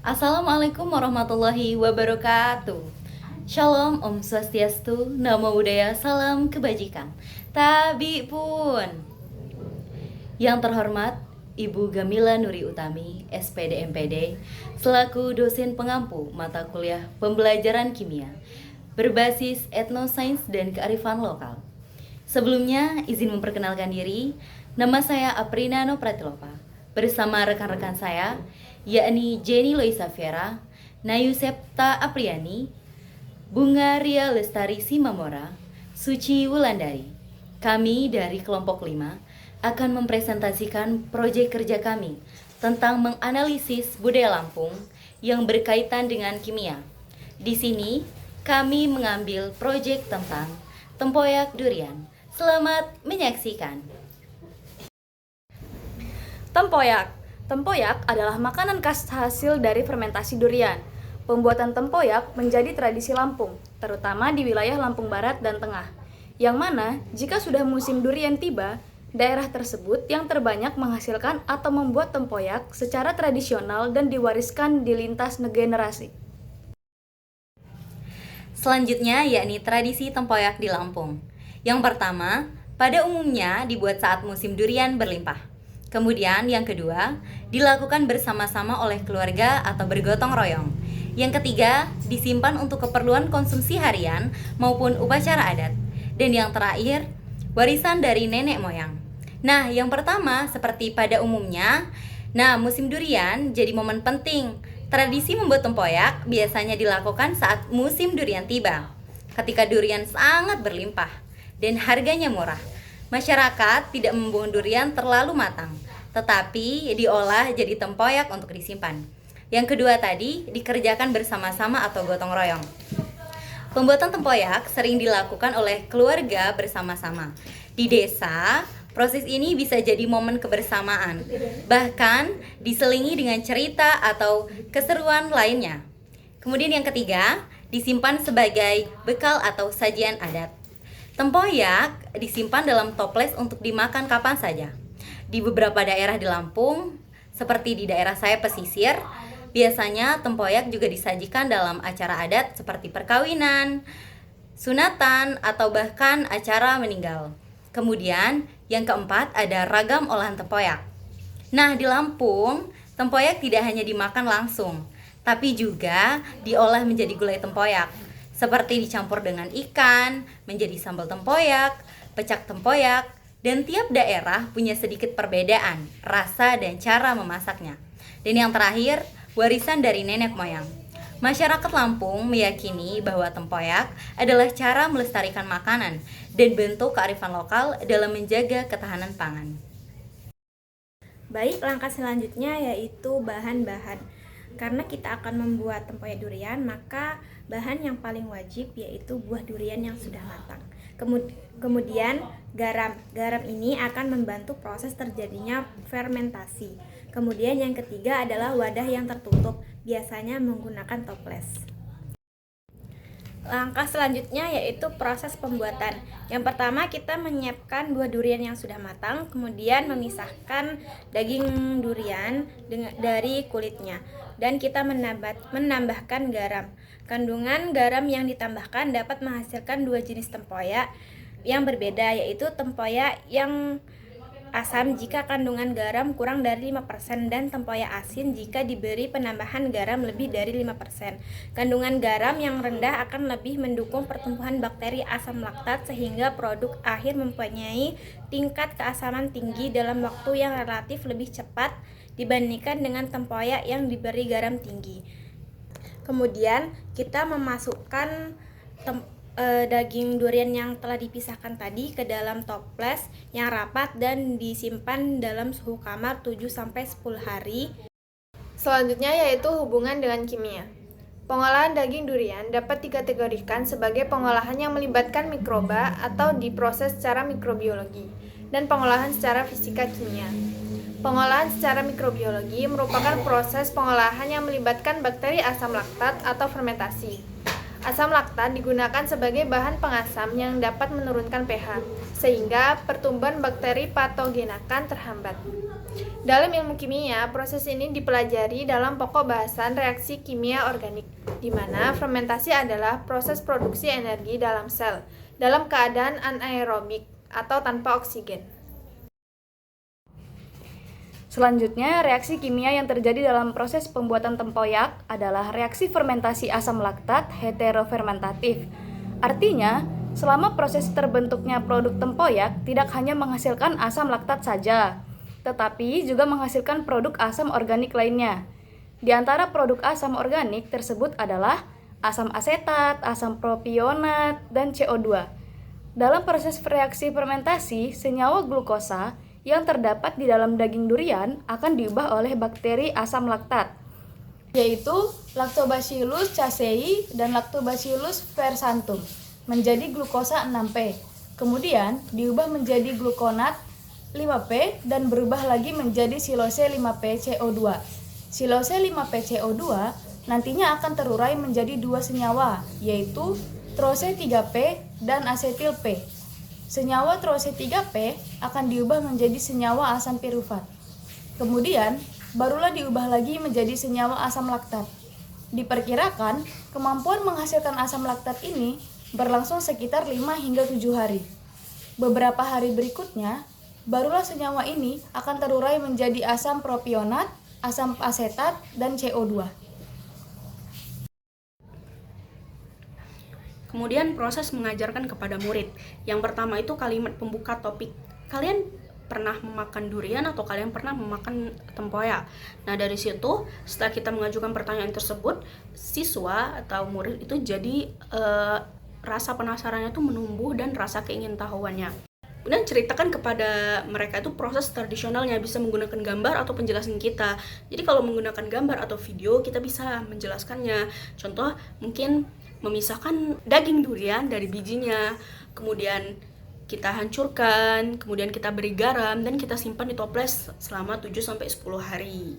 Assalamualaikum warahmatullahi wabarakatuh. Shalom, Om Swastiastu, Namo Buddhaya, salam kebajikan. Tabi pun. Yang terhormat Ibu Gamila Nuri Utami, SPD MPD, selaku dosen pengampu mata kuliah pembelajaran kimia berbasis etnosains dan kearifan lokal. Sebelumnya, izin memperkenalkan diri. Nama saya Aprina No Pratilopa. Bersama rekan-rekan saya, yakni Jenny Loisa Vera, Nayu Septa Apriani, Bunga Ria Lestari Simamora, Suci Wulandari. Kami dari kelompok 5 akan mempresentasikan proyek kerja kami tentang menganalisis budaya Lampung yang berkaitan dengan kimia. Di sini, kami mengambil proyek tentang tempoyak durian. Selamat menyaksikan. Tempoyak adalah makanan khas hasil dari fermentasi durian. Pembuatan tempoyak menjadi tradisi Lampung, terutama di wilayah Lampung Barat dan Tengah. Yang mana, jika sudah musim durian tiba, daerah tersebut yang terbanyak menghasilkan atau membuat tempoyak secara tradisional dan diwariskan di lintas generasi. Selanjutnya yakni tradisi tempoyak di Lampung. Yang pertama, pada umumnya dibuat saat musim durian berlimpah. Kemudian yang kedua, dilakukan bersama-sama oleh keluarga atau bergotong royong. Yang ketiga, disimpan untuk keperluan konsumsi harian maupun upacara adat. Dan yang terakhir, warisan dari nenek moyang. Nah, yang pertama seperti pada umumnya, musim durian jadi momen penting. Tradisi membuat tempoyak biasanya dilakukan saat musim durian tiba, ketika durian sangat berlimpah dan harganya murah. Masyarakat tidak membuang durian terlalu matang, tetapi diolah jadi tempoyak untuk disimpan. Yang kedua tadi, dikerjakan bersama-sama atau gotong royong. Pembuatan tempoyak sering dilakukan oleh keluarga bersama-sama. Di desa, proses ini bisa jadi momen kebersamaan, bahkan diselingi dengan cerita atau keseruan lainnya. Kemudian yang ketiga, disimpan sebagai bekal atau sajian adat. Tempoyak disimpan dalam toples untuk dimakan kapan saja. Di beberapa daerah di Lampung, seperti di daerah saya pesisir, biasanya tempoyak juga disajikan dalam acara adat seperti perkawinan, sunatan, atau bahkan acara meninggal. Kemudian, yang keempat ada ragam olahan tempoyak. Nah, di Lampung, tempoyak tidak hanya dimakan langsung, tapi juga diolah menjadi gulai tempoyak, seperti dicampur dengan ikan, menjadi sambal tempoyak, pecak tempoyak, dan tiap daerah punya sedikit perbedaan, rasa dan cara memasaknya. Dan yang terakhir, warisan dari nenek moyang. Masyarakat Lampung meyakini bahwa tempoyak adalah cara melestarikan makanan dan bentuk kearifan lokal dalam menjaga ketahanan pangan. Baik, langkah selanjutnya yaitu bahan-bahan. Karena kita akan membuat tempoyak durian, maka bahan yang paling wajib yaitu buah durian yang sudah matang. Kemudian garam. Garam ini akan membantu proses terjadinya fermentasi. Kemudian yang ketiga adalah wadah yang tertutup, biasanya menggunakan toples. Langkah selanjutnya yaitu proses pembuatan. Yang pertama, kita menyiapkan buah durian yang sudah matang, kemudian memisahkan daging durian dari kulitnya, dan kita menambahkan garam. Kandungan garam yang ditambahkan dapat menghasilkan dua jenis tempoyak yang berbeda, yaitu tempoyak yang asam jika kandungan garam kurang dari 5% dan tempoyak asin jika diberi penambahan garam lebih dari 5%. Kandungan garam yang rendah akan lebih mendukung pertumbuhan bakteri asam laktat sehingga produk akhir mempunyai tingkat keasaman tinggi dalam waktu yang relatif lebih cepat dibandingkan dengan tempoyak yang diberi garam tinggi. Kemudian kita memasukkan daging durian yang telah dipisahkan tadi ke dalam toples yang rapat dan disimpan dalam suhu kamar 7-10 hari. Selanjutnya yaitu hubungan dengan kimia. Pengolahan daging durian dapat dikategorikan sebagai pengolahan yang melibatkan mikroba atau diproses secara mikrobiologi, dan pengolahan secara fisika kimia. Pengolahan secara mikrobiologi merupakan proses pengolahan yang melibatkan bakteri asam laktat atau fermentasi. Asam laktat digunakan sebagai bahan pengasam yang dapat menurunkan pH, sehingga pertumbuhan bakteri patogen akan terhambat. Dalam ilmu kimia, proses ini dipelajari dalam pokok bahasan reaksi kimia organik, di mana fermentasi adalah proses produksi energi dalam sel dalam keadaan anaerobik atau tanpa oksigen. Selanjutnya, reaksi kimia yang terjadi dalam proses pembuatan tempoyak adalah reaksi fermentasi asam laktat heterofermentatif. Artinya, selama proses terbentuknya produk tempoyak tidak hanya menghasilkan asam laktat saja, tetapi juga menghasilkan produk asam organik lainnya. Di antara produk asam organik tersebut adalah asam asetat, asam propionat, dan CO2. Dalam proses reaksi fermentasi, senyawa glukosa yang terdapat di dalam daging durian akan diubah oleh bakteri asam laktat, yaitu Lactobacillus casei dan Lactobacillus fersantum, menjadi glukosa 6P. Kemudian diubah menjadi glukonat 5P dan berubah lagi menjadi silose 5P CO2. Silose 5P CO2 nantinya akan terurai menjadi dua senyawa, yaitu trose 3P dan asetil P. Senyawa trose 3P akan diubah menjadi senyawa asam pirufat. Kemudian, barulah diubah lagi menjadi senyawa asam laktat. Diperkirakan, kemampuan menghasilkan asam laktat ini berlangsung sekitar 5 hingga 7 hari. Beberapa hari berikutnya, barulah senyawa ini akan terurai menjadi asam propionat, asam asetat, dan CO2. Kemudian proses mengajarkan kepada murid. Yang pertama itu kalimat pembuka topik. Kalian pernah memakan durian atau kalian pernah memakan tempoyak? Nah, dari situ setelah kita mengajukan pertanyaan tersebut, siswa atau murid itu jadi rasa penasarannya tuh menumbuh dan rasa keingintahuannya. Kemudian ceritakan kepada mereka itu proses tradisionalnya, bisa menggunakan gambar atau penjelasan kita. Jadi kalau menggunakan gambar atau video, kita bisa menjelaskannya. Contoh, mungkin memisahkan daging durian dari bijinya, kemudian kita hancurkan, kemudian kita beri garam, dan kita simpan di toples selama 7-10 hari.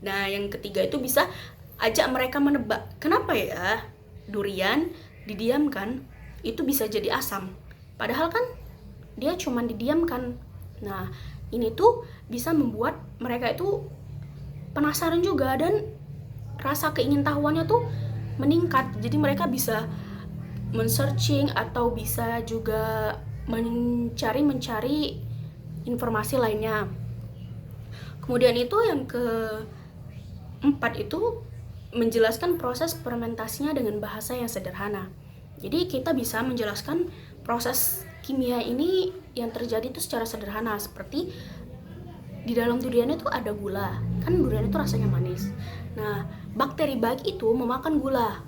Nah, yang ketiga itu bisa ajak mereka menebak, kenapa ya durian didiamkan itu bisa jadi asam, padahal kan dia cuma didiamkan. Nah, ini tuh bisa membuat mereka itu penasaran juga, dan rasa keingintahuannya tuh meningkat. Jadi mereka bisa men-searching atau bisa juga mencari informasi lainnya. Kemudian itu yang keempat itu menjelaskan proses fermentasinya dengan bahasa yang sederhana. Jadi kita bisa menjelaskan proses kimia ini yang terjadi itu secara sederhana, seperti di dalam durian itu ada gula, kan durian itu rasanya manis. Nah, bakteri baik itu memakan gula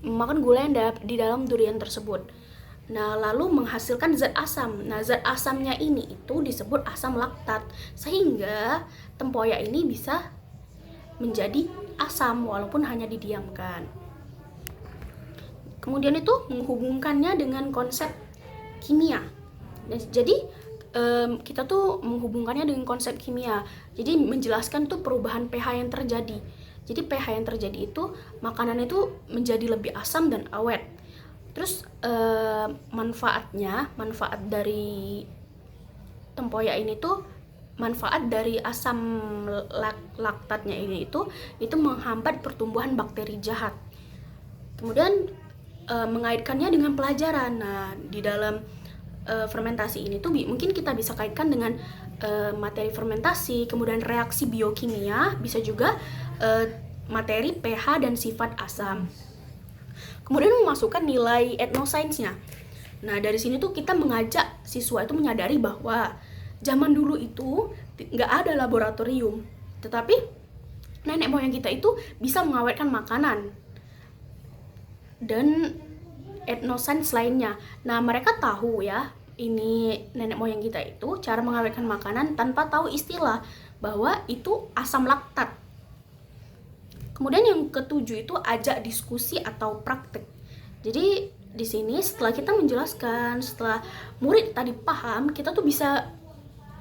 yang di dalam durian tersebut. Nah, lalu menghasilkan zat asam. Nah, zat asamnya ini itu disebut asam laktat, sehingga tempoyak ini bisa menjadi asam walaupun hanya didiamkan. Kemudian itu menghubungkannya dengan konsep kimia. Nah, jadi kita tuh menghubungkannya dengan konsep kimia. Jadi menjelaskan tuh perubahan pH yang terjadi. Jadi pH yang terjadi itu makanan itu menjadi lebih asam dan awet. Terus manfaat dari tempoyak ini tuh, manfaat dari asam laktatnya ini itu menghambat pertumbuhan bakteri jahat. Kemudian mengaitkannya dengan pelajaran. Nah, di dalam fermentasi ini tuh mungkin kita bisa kaitkan dengan materi fermentasi, kemudian reaksi biokimia, bisa juga materi pH dan sifat asam. Kemudian memasukkan nilai etnosainsnya. Nah, dari sini tuh kita mengajak siswa itu menyadari bahwa zaman dulu itu nggak ada laboratorium, tetapi nenek moyang kita itu bisa mengawetkan makanan dan etnosains lainnya. Nah, mereka tahu ya, ini nenek moyang kita itu cara mengawetkan makanan tanpa tahu istilah bahwa itu asam laktat. Kemudian yang ketujuh itu ajak diskusi atau praktek. Jadi di sini setelah kita menjelaskan, setelah murid tadi paham, kita tuh bisa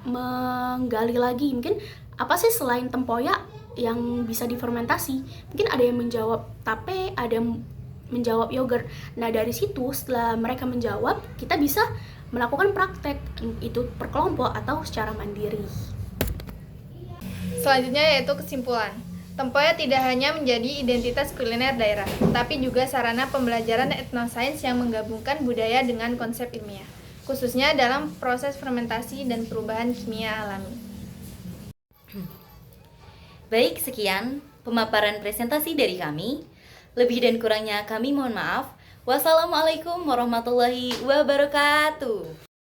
menggali lagi, mungkin apa sih selain tempoyak yang bisa difermentasi. Mungkin ada yang menjawab tape, ada yang menjawab yogurt. Nah, dari situ setelah mereka menjawab, kita bisa melakukan praktek, itu per kelompok atau secara mandiri. Selanjutnya yaitu kesimpulan. Tempoyak tidak hanya menjadi identitas kuliner daerah, tapi juga sarana pembelajaran etnosains yang menggabungkan budaya dengan konsep ilmiah, khususnya dalam proses fermentasi dan perubahan kimia alami. Baik, sekian pemaparan presentasi dari kami. Lebih dan kurangnya kami mohon maaf. Wassalamualaikum warahmatullahi wabarakatuh.